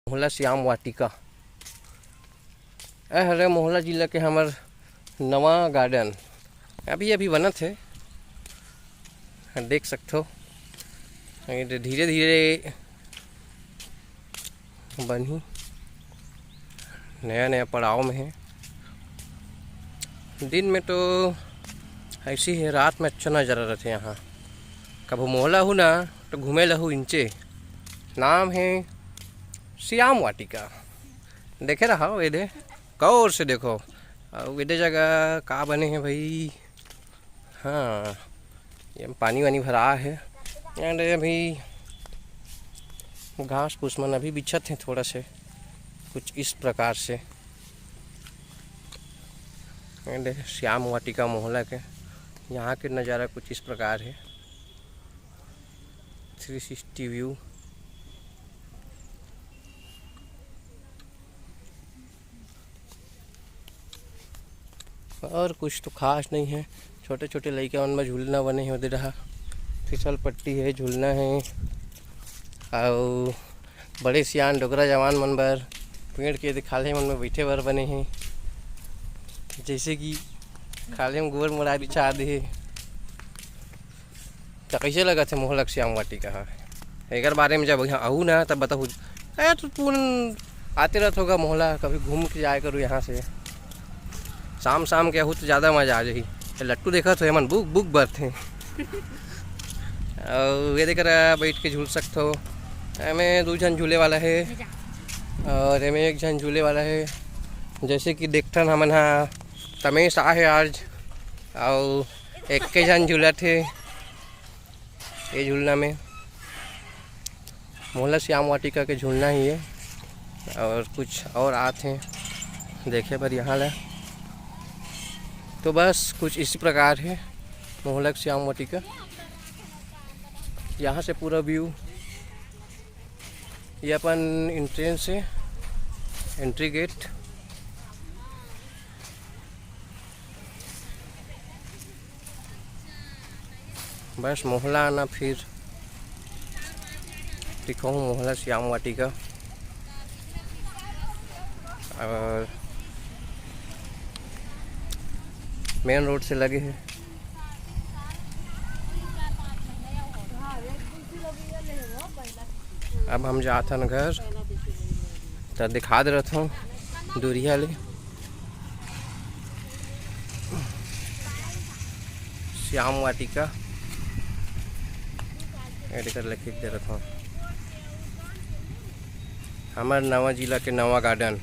मोहला श्याम वाटिका हरे मोहला जिला के हमार नवा गार्डन अभी अभी बनत है, देख सकते हो। धीरे धीरे बनी, नया नया पड़ाव में है। दिन में तो ऐसी है, रात में अच्छा नज़ारा रहते यहाँ। कभी मोहला हो ना तो घूमे लहू इंचे। नाम है श्याम वाटिका। देखे रहा हो ये कौर से देखो और ये जगह का बने हैं भाई। हाँ, ये पानी वानी भरा है। एंड अभी घास फूस मन अभी बिछत हैं थोड़ा से, कुछ इस प्रकार से। एंड श्याम वाटिका मोहला के यहाँ के नज़ारा कुछ इस प्रकार है। 360 व्यू। और कुछ तो खास नहीं है। छोटे छोटे लड़के उनमें झूलना बने हो दे रहा, फिसल पट्टी है, झूलना है। और बड़े सियान डोगरा जवान मन बर पेड़ के खाले मन में बैठे बर बने हैं। जैसे कि खाले में गोबर मोड़ा बिछा दे। तो कैसे लगा थे मोहला श्याम वाटिका एक बारे में जब यहाँ आऊँ ना तब बताऊँ। तो तुम आते रहते होगा मोहला, कभी घूम के जाया करो यहाँ से। शाम शाम के आहू तो ज़्यादा मजा आ जाही। लट्टू देखा तो मन बुक बुक बरते और ये देख बैठ के झूल सकते हो। हमें 2 जन झूले वाला है और हमें 1 जन झूले वाला है। जैसे कि देखथन हमन हाँ तमेश आ है आज और 1 जन झूला थे ये झूलना में। मोहला श्याम वाटिका के झूलना ही है और कुछ और आते हैं देखे पर यहाँ ला। तो बस कुछ इसी प्रकार है मोहला श्याम वाटिका। यहाँ से पूरा व्यू, ये अपन एंट्रेंस है, एंट्री गेट। बस मोहला आना फिर दिखाऊँ मोहला श्याम वाटिका। और मेन रोड से लगे हैं। अब हम जाते हैं घर, तो दिखा दे रहा हूँ दूरिया ले श्याम वाटिका ऐड कर लिख दे रहा हूँ। हमारे नवा जिला के नवा गार्डन।